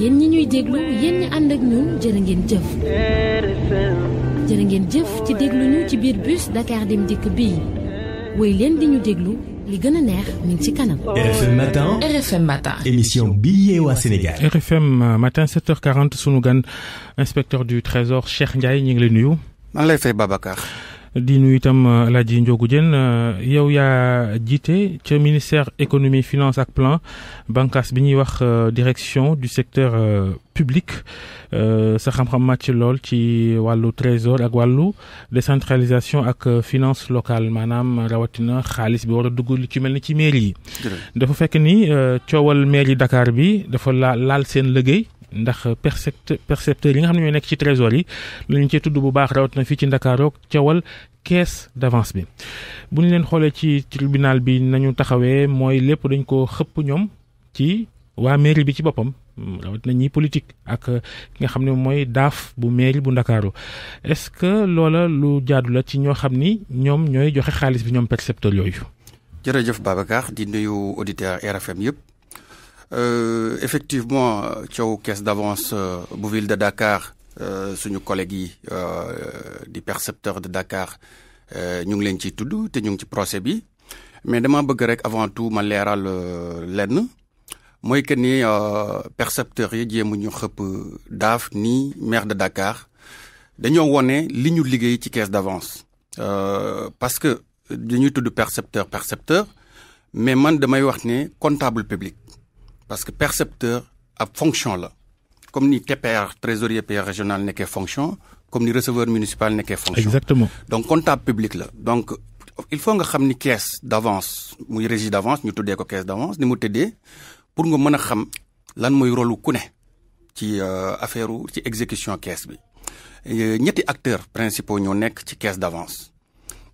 yéen ñi ñuy déglu yéen ñi ànd ak ñun jërë ngeen jëf. jërë ngeen jëf ci déglu ñu ci biir bus Dakar Dem Dikk bii woy leen di ñu déglu li gën a neex mi ngi ci kanam. RFM Matin. RFM Matin. émission bi yeewaa Sénégal. RFM Matin 7h40 sunu gan inspecteur du Trésor Cheikh Ndiaye ñu ngi lay nuyu. maa ngi lay fay Babacar. di nuyu itam El Hadji Ndiogou Diène yow yaa jiite ca ministère économie finance ak plan bànqaas bi ñuy wax direction du secteur public sa xam-xam màcc lool ci wàllu trésor ak wàllu décentralisation ak finance locale maanaam rawatina xaalis bi war a dugg li ci mel ni ci mairie yi. dafa fekk ni coowal mairie Dakar bi dafa laal seen liggéey. ndax percepteurs yi nga xam ne ñooy nekk ci trésor yi lañu cee tudd bu baax rawatina fii ci Ndakaaru coowal caisse d'avance bi bu ñu leen xoolee ci tribunal bi nañu taxawee mooy lépp dañ ko xëpp ñoom ci waa mairie bi ci boppam rawatina ñi politique ak ki nga xam ne mooy daaf bu mairie bu Ndakaaru est-ce que loola lu jaadu la ci ñoo xam ni ñoom ñooy joxe xaalis bi ñoom percepteurs yooyu. jërëjëf Babacar di nuyu auditeur RFM yëpp. Effectivement coow caisse d'avance bu ville de Dakar suñu collègues yi di percepteur de Dakar ñu ngi leen ciy tudd te ñu ngi ci procès bi mais dama bëgg rek avant tout ma leeral lenn mooy que ni percepteurs yi jéemu ñu xëpp daaf ni maire de Dakar dañoo wone li ñu liggéey ci caisse d'avance parce que dañuy tudd percepteur mais man damay wax ne comptable public. Parce que percepteur ab fonction la comme ni TPR trésorier payeur régional nekkee fonction comme ni receveur municipal nekkee fonction. Exactement. Donc comptable public la donc il faut nga xam ni caisse d'avance muy régie d'avance ñu tuddee ko caisse d'avance ni mu tëddee pour nga mën a xam lan mooy rôle ku ne ci affaire ci exécution caisse bi. ñetti acteurs principaux ñoo nekk ci caisse d'avance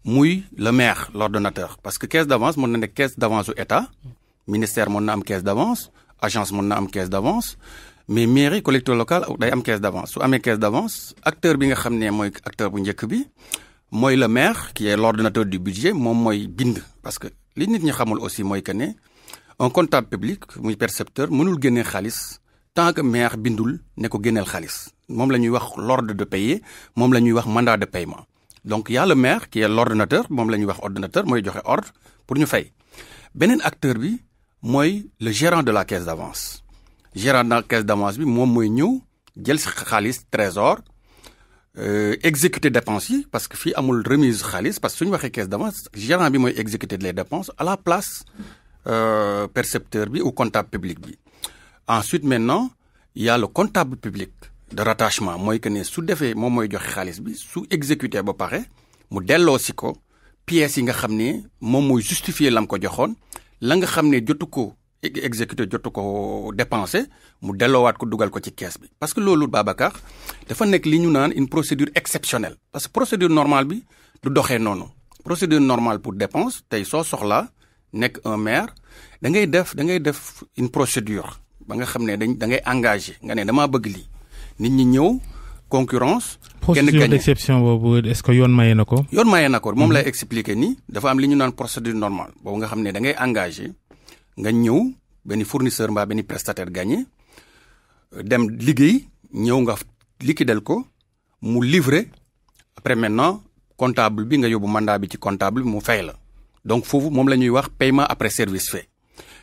muy le maire l'ordonnateur parce que caisse d'avance mën na nekk caisse d'avance u état ministère mën na am caisse d'avance. agence mën na am caisse d'avance mais mairie collectivité locale day am caisse d'avance su amee caisse d'avance acteur bi nga xam ne mooy acteur bu njëkk bi mooy le maire qui est l'ordonnateur du budget moom mooy bind parce que li nit ñi xamul aussi mooy que ne un comptable public muy percepteur mënul génnee xaalis tant que maire bindul ne ko génneel xaalis moom la ñuy wax l'ordre de payer moom la ñuy wax mandat de paiement donc y a le maire qui est l'ordonnateur moom la ñuy wax ordonnateur mooy joxe ordre pour ñu fay beneen acteur bi mooy le gérant de la caisse d'avance gérant de la caisse d'avance bi moom mooy ñëw jël si xaalis trésor exécuter dépenses yi parce que fii amul remise xaalis parce que suñu waxee caisse d'avance gérant bi mooy exécuter les dépenses à la place percepteur bi ou comptable public bi. Ensuite maintenant il y a le comptable public de rattachement mooy que ne su defee moom mooy joxe xaalis bi su exécuter ba pare mu delloo si ko pièces yi nga xam ne moom mooy justifier lam ko joxoon. la nga xam ne jotu ko exécuté jotu ko dépensé mu delloowaat ko dugal ko ci caisse bi parce que loolu Babacar dafa nekk li ñu naan une procédure exceptionnelle parce que procédure normale bi du doxee noonu procédure normale pour dépense tey soo soxlaa nekk un maire da ngay def une procédure ba nga xam ne da ngay engagé nga ne damaa bëgg lii nit ñi ñëw concurrence. procédure d'exception boobu est-ce que yoon maye na ko. yoon maye na ko moom lay expliquer nii dafa am li ñu naan procédure normale boobu nga xam ne da ngay engagé nga ñëw benn fournisseur mbaa benn prestataire gagné dem liggéey ñëw nga liquider ko mu livrer après maintenant comptable bi nga yóbbu mandat bi ci comptable bi mu fay la donc foofu moom la ñuy wax paiement après service fait.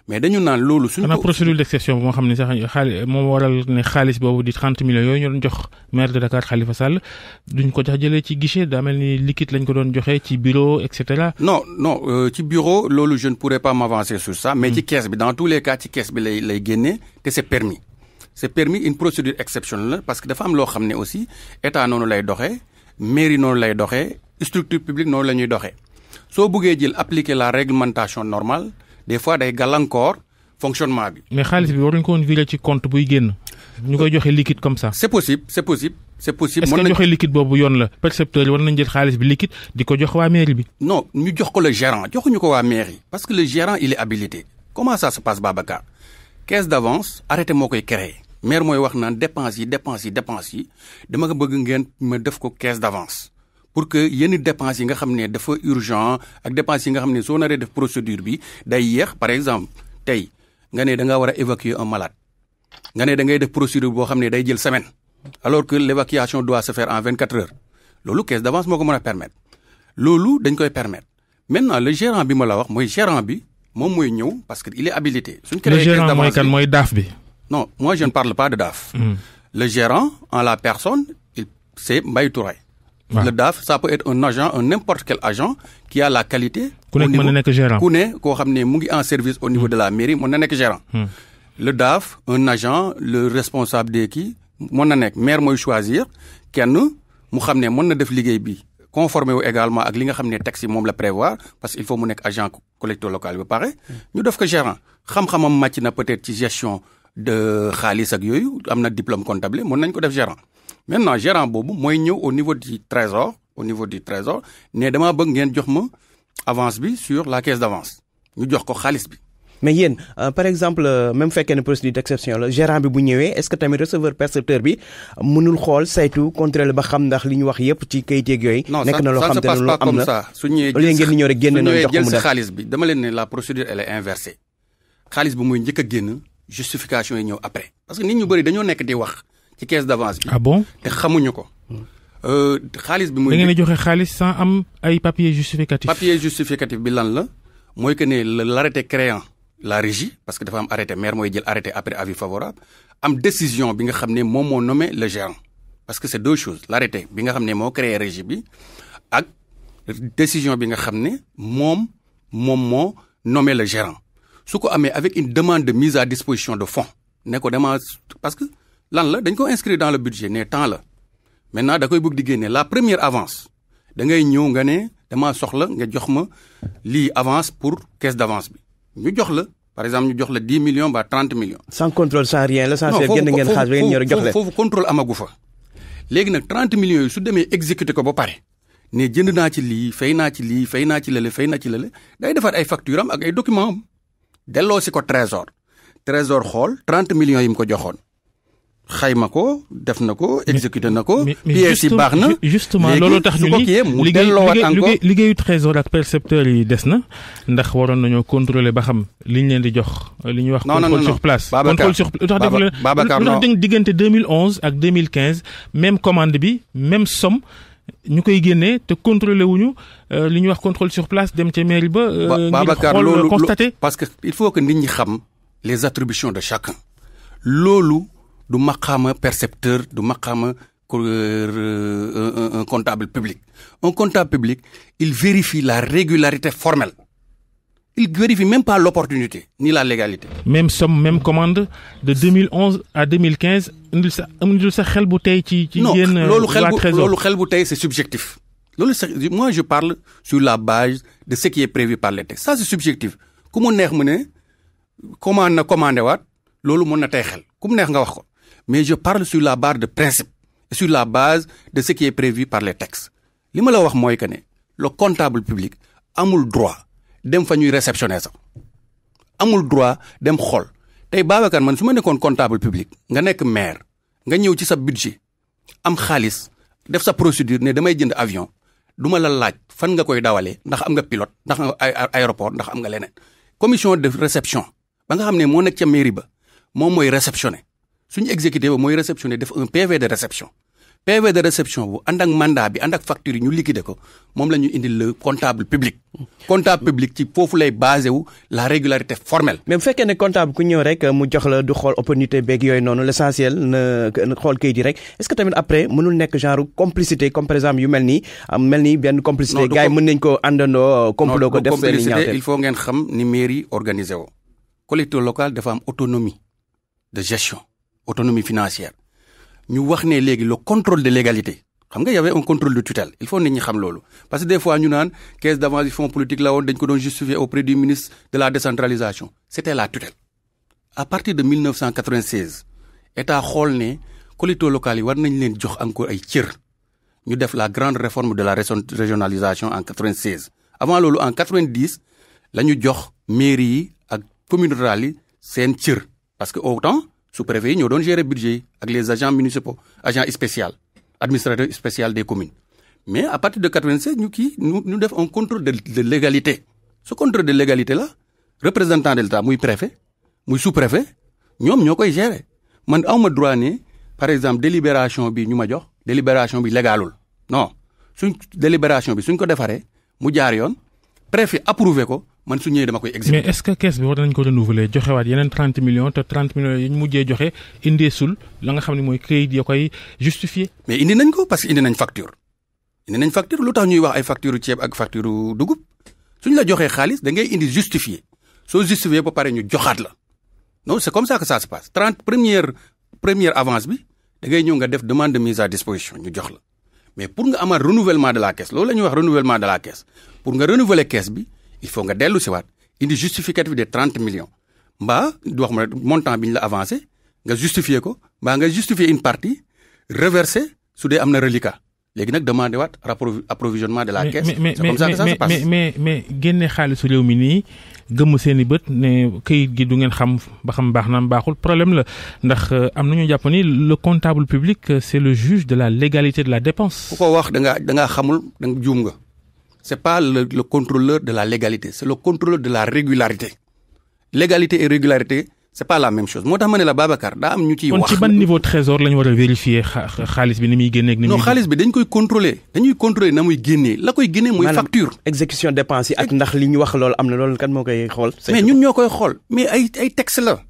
mais dañu naan loolu suñu ko procédure d'exception moo xam ne sax xaalis moom waral ne xaalis boobu di 30 millions yooyu ñu doon jox maire de Dakar Khalifa Sall duñ ko jox jëlee ci guichet daa mel ni liquide lañ ko doon joxe ci bureau et cetera. non ci bureau loolu je ne pourrais pas m'avancer sur ça mais ci caisse bi dans tous les cas ci caisse bi lay génnee te c'est permis une procédure exceptionnelle parce que dafa am loo xam ne aussi état noonu lay doxee mairie noonu lay doxee structure publique noonu la ñuy doxee soo bëggee jël appliquer la réglementation normale. des fois day gàllankoor fonctionnement bi. mais xaalis bi waruñu ko woon virer ci compte buy génn ñu koy joxe liquide comme ça. c'est possible. est-ce que joxe liquide boobu yoon la percepteur yi war nañ jël xaalis bi liquide di ko jox waa mairie bi. non ñu jox ko le gérant joxuñu ko waa mairie parce que le gérant il est habilité comment ça se passe Babacar caisse d'avance arrêté moo koy créer maire mooy wax naan dépenses yi dama ko bëgg ngeen ma def ko caisse d'avance. pour que yenn dépenses yi nga xam ne dafa urgent ak dépenses yi nga xam ne soo naree def procédure bi day yéex par exemple tey nga ne da nga war a évacuer un malade nga ne da ngay def procédure boo xam ne day jël semaine alors que l'évacuation doit se faire en 24 heures loolu caisse d'avance moo ko mën a permettre loolu dañ koy permettre maintenant le gérant bi ma la wax mooy gérant bi moom mooy ñëw parce que il est habilité. suñ créé le gérant mooy kan mooy DAF bi. non moi je ne parle pas de DAF. Le gérant en la personne c'est Mbaye Touré. Le DAF ça peut être un agent n'importe quel agent qui a la qualité. ku nekk mën na nekk gérant ku ne koo xam ne mu ngi en service au niveau de la mairie mën na nekk gérant. Le DAF un agent le responsable des kii mën na nekk maire mooy choisir kenn mu xam ne mën na def liggéey bi conformé wu également ak li nga xam ne texte yi moom la prévoir parce que il faut mu nekk agent collectivité locale ba pare ñu def ko gérant xam-xamam màcc na peut-être ci gestion de xaalis ak yooyu am na diplôme comptable mën nañ ko def gérant maintenant gérant boobu mooy ñëw au niveau du trésor ne damaa bëgg ngeen jox ma avance bi sur la caisse d'avance ñu jox ko xaalis bi. mais yéen par exemple même fekkee ne procédure d'exception la gérant bi bu ñëwee est-ce que tamit receveur percepteur bi mënul xool saytu contrôler ba xam ndax li ñu wax yépp ci kayit yeeg yooyu. nekk na loo xam te ne lu am na su ñëwee ngeen di ñëw rek génne noonu jox ko mu def xaalis bi dama leen ne la procédure elle est inversée xaalis bi muy njëkk a génn justification yi ñëw après parce que nit ñu bëri dañoo nekk di wax ci caisse d'avance bi. ah bon te xamuñu ko. xaalis bi muy. da ngeen a joxe xaalis sans am ay papiers justificatifs. papier justificatif bi lan la mooy que ne l'arrêté créant la régie parce que dafa am arrêté maire mooy jël arrêté après avis favorable am décision bi nga xam ne moom moo nommé le gérant parce que c'est deux choses l'arrêté bi nga xam ne moo créé régie bi ak décision bi nga xam ne moom moo nommé le gérant su ko amee avec une demande de mise à disposition de fonds ne ko dama parce que lan la dañ ko inscrire dans le budget ne temps la maintenant da koy bëgg di génne la première avance da ngay ñëw nga ne dama soxla nga jox ma lii avance pour caisse d'avance bi ñu jox la par exemple ñu jox la 10 millions ba 30 millions. sans contrôle sans rien l'essentiel génn ngeen xaalis ba ngeen ñëw rek jox leen. foofu contrôle amagu fa. léegi nag 30 millions yi su demee exécuter ko ba pare ne jënd naa ci lii fay naa ci lii fay naa ci lële fay naa ci lële day defaat ay facture am ak ay documents am delloo si ko trésor xool 30 millions yi mu ko joxoon xayma ko def na ko exécuté na ko. pièces yi baax na justement loolu tax ñu ni liggéeyu trésor ak percepteur yi des na ndax waroon nañoo contrôler ba xam liñ leen di jox li ñuy wax. contrôle sur place. contrôle sur lu tax diggante 2011 ak 2015 même commande bi même somme ñu koy génnee te contrôler wuñu li ñuy wax contrôle sur place dem ca mairie ba. ngir xool constater parce que il faut que nit ñi xam les attributions de chacun loolu. du maqaama percepteur du maqaama un comptable public un comptable public il vérifie la régularité formelle il vérifie même pas l'opportunité ni la légalité. même somme même commande de 2011 à 2015 indil sa xel bu tey ci yéen. non loolu xel bu tey c'est subjectif. Moi je parle sur la base de ce qui est prévu par les textes ça c'est subjectif ku mu neex mu ne commandé waat loolu mën na tey xel ku mu neex nga wax ko. Mais je parle sur la base de principe et sur la base de ce qui est prévu par les textes li ma la wax mooy que ne le comptable public amul droit dem fa ñuy réceptionner sax amul droit dem xool tey Babacar man su ma nekkoon comptable public nga nekk maire nga ñëw ci sa budget am xaalis def sa procédure ne damay jënd avion du ma la laaj fan nga koy dawalee ndax am nga pilote ndax am nga aéroport ndax am nga leneen commission de réception ba nga xam ne moo nekk ca mairie ba moom mooy réceptionner. suñu exécuté ba mooy réceptionné def un PV de réception bu ànd ak mandat bi ànd ak facture yi ñu liquider ko moom la ñu indil le comptable public ci foofu lay basé wu la régularité formelle. mais bu fekkee ne comptable ku ñëw rek mu jox la du xool opportunité beeg yooyu noonu l'essentiel na xool kayit yi rek est-ce que tamit après mënul nekk genre complicité comme par exemple yu mel nii benn complicité gars yi mën nañ ko àndandoo complot ko def seen ñaawte il faut ngeen xam ni mairie organisé woo collectivité locale dafa am autonomie de gestion autonomie financière ñu wax ne léegi le contrôle de légalité xam nga y avait un contrôle de tutelle il faut nit ñi xam loolu parce que des fois ñu naan caisse d'avance du fonds politique la woon dañ ko doon justifier auprès du ministre de la décentralisation c'était la tutelle à partir de 1996 état xool ne collectivités locales yi war nañ leen jox encore ay cër ñu def la grande réforme de la régionalisation en 96 avant loolu en 90 la ñu jox mairie yi ak communes rurales yi seen cër parce que autant sous-préfet yi ñoo doon gérer budget yi ak les agents municipaux agents spéciaux administrateurs spéciaux des communes mais à partir de 96 ñu def un contrôle de légalité ce contrôle de légalité là représentant de l'État muy préfet muy sous-préfet ñoom ñoo koy gérer man awma droit ne par exemple délibération bi ñu ma jox délibération bi légalul non suñ délibération bi suñ ko defaree mu jaar yoon préfet approuvé ko man su ñëwee dama koy exécuter. mais est-ce que caisse bi war nañ ko renouveler joxewaat yeneen 30 millions te 30 millions yi ñu mujjee joxe indeesul la nga xam ne mooy këyit ya koy justifier. mais indi nañ ko parce que indi nañ facture lu tax ñuy wax ay facture ceeb ak facture dugub suñ la joxee xaalis da ngay indi justifier soo justifier ba pare ñu joxaat la non c'est comme ça que ça se passe première avance bi da ngay ñëw nga def demande de mise à disposition ñu jox la mais pour nga amaat renouvellement de la caisse loolu la ñuy wax renouvellement de la caisse pour nga renouveler caisse bi il faut nga dellu si waat indi justificatif de 30 millions mbaa du wax ma montant bi ñu la avancé nga justifier ko mbaa nga justifier une partie reverser su dee am na reliquat léegi nag demandé waat approvisionnement de la caisse. C'est comme ça que ça se passe. mais génne xaalisu réew mi nii gëmm seen i bët ne këyit gi du ngeen xam ba xam baax na baaxul problème la ndax am nañu jàpp ni le comptable public c'est le juge de la légalité de la dépense. ku ko wax da ngaa xamul da nga juum nga. C'est pas le contrôleur de la légalité c'est le contrôleur de la régularité légalité et régularité c'est pas la même chose moo tax ma ne la Babacar daa am ñu ciy wax. kon ci ban niveau trésor la ñu war a vérifier xaalis bi ni muy génneeg ni muy. non xaalis bi dañ koy contrôler dañuy contrôler na muy génnee la koy génnee mooy facture. exécution dépense yi ak ndax li ñu wax loolu am na loolu kan moo koy xool. mais ñun ñoo koy xool mais ay texte la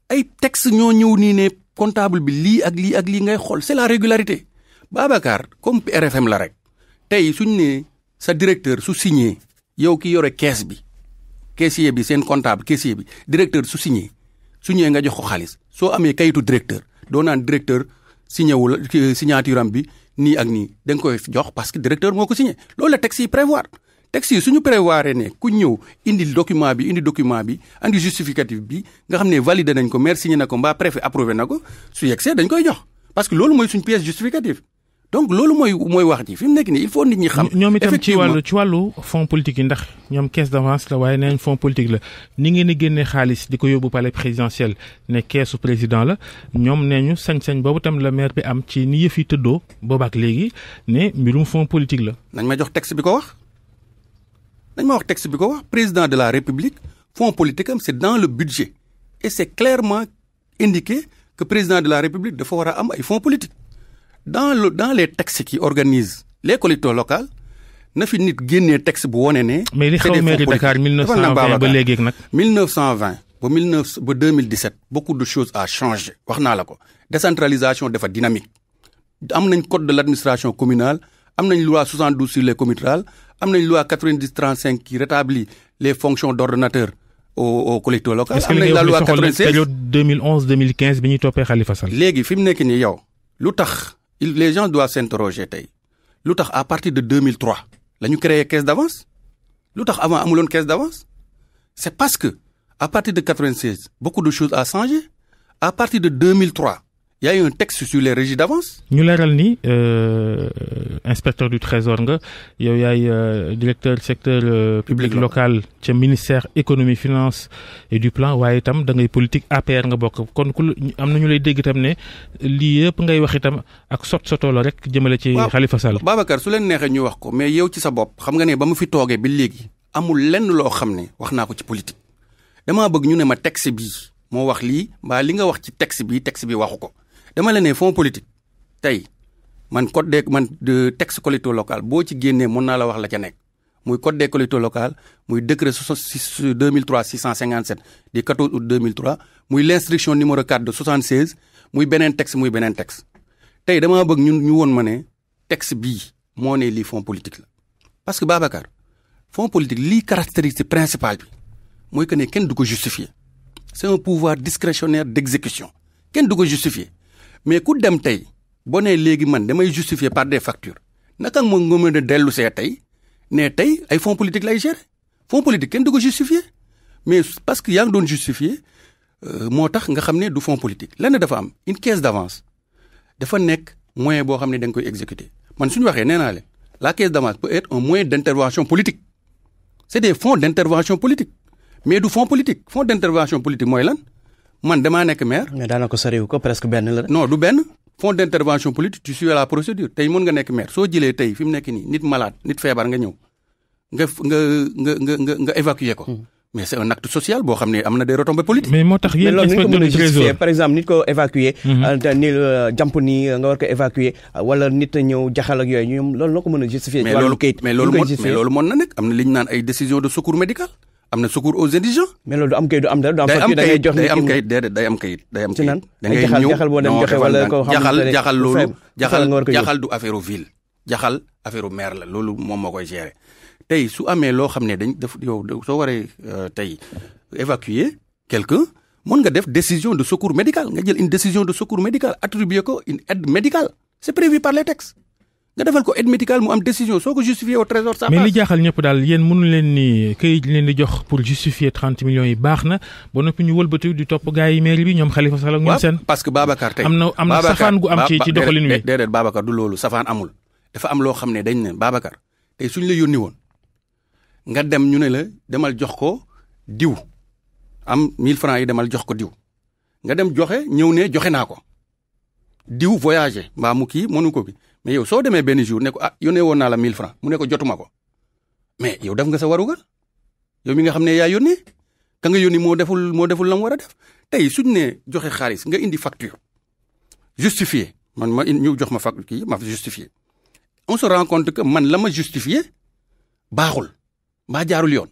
ay texte ñoo ñëw nii ne comptable bi lii ak lii ak lii ngay xool c'est la régularité Babacar comme RFM la rek tey suñ ne sa directeur su signé yow ki yore caisse bi caissier bi seen comptable caissier bi directeur su signé. su ñëwee nga jox ko xaalis soo amee kayitu directeur doo naan directeur signé wul signature am bi nii ak nii da nga koy jox parce que directeur moo ko signé loolu la texte yi prévoir texte yi suñu prévoir ne ku ñëw indi document bi indi justificatif bi nga xam ne validé nañ ko maire signé na ko mbaa préfet approuvé na ko su yegsee dañ koy jox parce que loolu mooy suñu pièce justificative donc loolu mooy wax ji fi mu nekk nii il faut nit ñi xam. ñoom itam ci wàllu fonds politique yi ndax ñoom caisse d'avance la waaye neen fonds politique la ni ngeen di génnee xaalis di ko yóbbu palais présidentiel ne keesu président la ñoom nee ñu sañ-sañ boobu tam la maire bi am ci ni yëf yi tëddoo boobaak léegi ne mbirum fonds politique la. nañ ma jox texte bi ko wax président de la république fonds politique am c'est dans le budget et c'est clairement indiqué que président de la république dafa war a am ay fonds politique. dans les textes qui organisent les collectivités locales na fi nit génnee texte bu wone ne. mais li xaw mairie Dakar 1920 ba léegi nag. 1920 ba 2017 beaucoup de choses a changé wax naa la ko décentralisation dafa dynamique am nañ code de l'administration communale am nañ loi 72 sur les communes rurales am nañ loi 90-35 qui rétablit les fonctions d'ordonnateur aux collectivités locales. am nañ la loi 96 période 2011-2015 bi ñuy toppee Khalifa Sall. léegi fi mu nekk nii yow lu tax. Les gens doivent s'interroger tey lu tax à partir de 2003 la ñu créé caisse d'avance lu tax avant amuloon caisse d'avance c'est parce que à partir de 96 beaucoup de choses a changé à partir de 2003 il y a eu un texte sur les régies d'avance. ñu leeral ni inspecteur du trésor nga yow yaay directeur secteur public local ca ministère économie finance et du plan waaye itam da ngay politique APR nga bokk kon ku am na ñu lay dégg itam ne lii yëpp ngay wax itam ak sotoo la rek jëmale ci Khalifa Sall. Babacar su leen neexee ñu wax ko mais yow ci sa bopp xam nga ne ba mu fi toogee ba léegi amul lenn loo xam ne wax naa ko ci politique damaa bëgg ñu ne ma texte bi moo wax lii mbaa li nga wax ci texte bi waxu ko. dama la ne fonds politique tey man de texte collectivité locale boo ci génnee mën naa la wax la ca nekk muy code des collectivités locales muy décret 2003-657 du 14 août 2003 muy l'instruction numéro 4 de 76 muy beneen texte tey damaa bëgg ñu woon ma ne texte bii moo ne lii fonds politique la parce que Babacar fonds politique lii caractéristique principale bi mooy que ne kenn du ko justifier c'est un pouvoir discrétionnaire d'exécution kenn du ko justifier mais ku dem tey boo nee léegi man damay justifier par des factures naka nga mën a dellu see tey ne tey ay fonds politique lay gérer fonds politique kenn du ko justifier mais parce que yaa ngi doon justifier moo tax nga xam ne du fonds politique lenn dafa am une caisse d'avance dafa nekk moyen boo xam ne da nga koy exécuter man suñu waxee nee naa leen la caisse d'avance peut être un moyen d'intervention politique c'est des fonds d'intervention politique mais du fonds politique fonds d'intervention politique mooy lan man damaa nekk maire. mais daanaka soriwul ko presque benn la. non du benn fonds d'intervention politique tu suis la procédure tey mën nga nekk maire soo jëlee tey fi mu nekk nii nit malade nit feebar nga ñëw nga évacuer ko. mais c'est un acte social boo xam ne am na des retombées politiques. mais moo tax yéen inspecteur du trésor par exemple nit ko évacuer ni jàmp ni nga war ko évacuer wala nit ñëw jaxal ak yooyu ñoom loolu noo ko mën a justifier ci wàllu kayit mais loolu mën na nekk am na li ñu naan ay décision de secours médical am na secours aux indigents. mais loolu du am kayit du am dara du am facture da ngay jox day am kayit déedéet day am kayit day am kayit da ngay ñëw jaxal boo dem joxe wala ko xam jaxal loolu jaxal du affaire ville jaxal affaire maire la loolu moom moo koy gérer tey su amee loo xam ne dañ def yow soo waree tey évacuer quelqu'un mën nga def décision de secours médical nga jël une décision de secours médical attribuer ko une aide médicale c'est prévu par les textes nga defal ko aide médicale mu am décision soo ko justifier au trésor ça passe. mais li jaaxal ñëpp daal yéen mënu leen ni këyit leen di jox pour justifier 30 millions yi baax na ba noppi ñu wëlbati di topp gars yi mairie bi ñoom Khalifa Sall ak ñoom seen. parce que Babacar tey am na safaan gu am ci doxalin wi. déedéet Babacar du loolu safaan amul dafa am loo xam ne dañ ne Babacar tey suñ la yónni woon nga dem ñu ne la demal jox ko diw am 1000 francs yi demal jox ko diw nga dem joxe ñëw ne joxe naa ko diw voyager mbaa mu kii mënu ko bi mais yow soo demee benn jour ne ko yónnee woon naa la 1000 francs mu ne ko jotuma ko mais yow def nga sa warugal yow mi nga xam ne yaa yónnee ka nga yónni moo deful la mu war a def tey suñ ne joxe xaalis nga indi facture justifié man ñu jox ma facture kii ma justifié on se rend compte que man la ma justifié baaxul mbaa jaarul yoon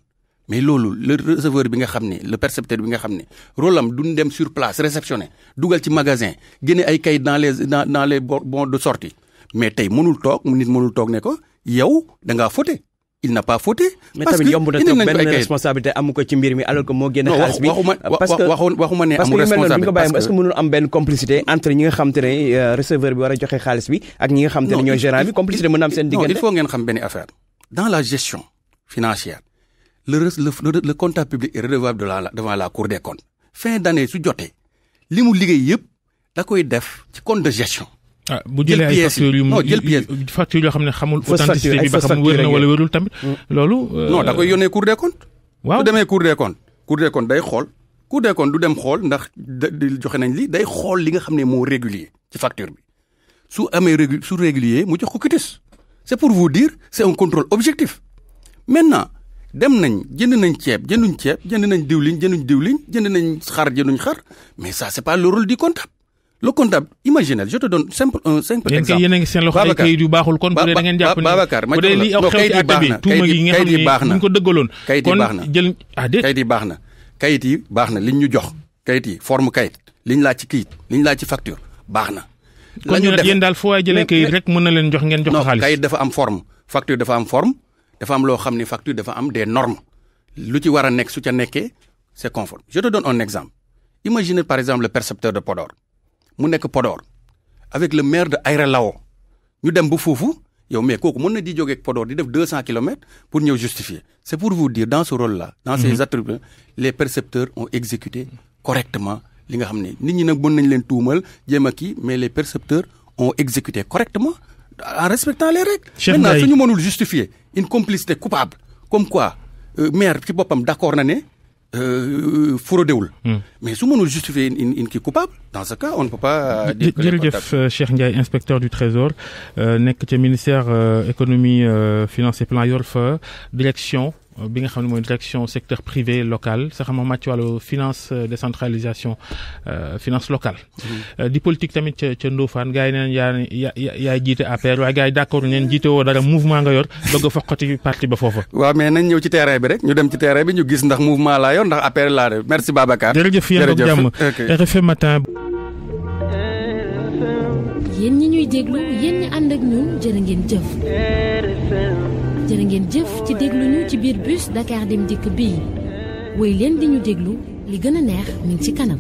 mais loolu le receveur bi nga xam ne le percepteur bi nga xam ne rôle am duñ dem sur place réceptionner dugal ci magasin génne ay kayit dans les bons de sortie mais tey nit mënul toog ne ko yow da ngaa fauté il n'a pas fauté. mais tamit yomb na toog benn responsabilité amu ko ci mbir mi alors que moo génne xaalis bi waxuma ne amul responsabilité parce que mënul am benn complicité entre ñi nga xam te ne receveur bi war a joxe xaalis bi ak ñi nga xam te ne ñooy gérant bi complicité mën na am seen diggante. non il faut ngeen xam benn affaire dans la gestion financière le comptable public est redevable devant la cour des comptes fin d'année su jotee li mu liggéey yëpp da koy def ci compte de gestion. bu jëlee ay factures yoo xam ne xamul authenticité bi ba xam wér na wala wérul tamit loolu. non da koy yónnee cour des comptes. waaw su demee cour des comptes day xool cour des comptes du dem xool ndax joxe nañ li day xool li nga xam ne moo régulier ci facture bi su amee su régulier mu jox ko quitus. c'est pour vous dire c'est un contrôle objectif maintenant dem nañ jënd nañ ceeb jënd nañ diwlin jënd nañ xar mais ça c'est pas le rôle du comptable. Le comptable imaginez je te donne un simple exemple. yéen a ngi seen loxo ay kayit yu baaxul kon bu dee da ngeen jàpp ne Babacar bu dee li xew ci àtte bi tuuma gi nga xam ne ñu ko dëggaloon kon jël kayit yi baax na liñ ñu jox kayit yi forme kayit liñ laaj ci kayit liñ laaj ci facture baax na. kon ñu yéen daal foo waay jëlee kayit rek mën na leen jox ngeen jox ko xaalis. non kayit dafa am forme facture dafa am forme dafa am loo xam ne facture dafa am des normes lu ci war a nekk su ca nekkee c'est conforme. Je te donne un exemple imaginez par exemple le percepteur de Podor mu nekk Podor avec le maire de Aéré Lao ñu dem ba foofu yow mais kooku mën na di jógee Podor di def 200 kilomètres pour ñëw justifier c'est pour vous dire dans ce rôle-là dans ces attributs les percepteurs ont exécuté correctement li nga xam ne nit ñi nag mën nañ leen tuumal jéem a kii mais les percepteurs ont exécuté correctement en respectant les règles. Maintenant suñu mënul justifier une complicité coupable comme quoi maire ci boppam d'accord na ne fraudéwul mais su mënul justifier une kii coupable dans ce cas on ne peut pas dire que jërëjëf Cheikh Ndiaye inspecteur du trésor nekk ca ministère économie finance et plan yor fa direction bi nga xam ne mooy direction secteur privé local sa xam màcc wàllu finance décentralisation finance locale di politique tamit ca Ndofane gars yi neen yaa jiite APR waaye gars yi d'accord neen jiite woo dara mouvement nga yor bëgg a foqati parti ba foofa. waaw mais nañ ñëw ci terrain bi rek ñu dem ci terrain bi ñu gis ndax mouvement laa yor ndax APR laa def merci Babacar. jërëjëf yéen ak jàmm RFM matin. yéen ñi ñuy déglu yéen ñi ànd ak ñun jërë ngeen jëf. jërë ngeen jëf ci déglu ñu ci biir bus Dakar Dem Dikk bii woy leen di ñu déglu li gën a neex mi ngi ci kanam.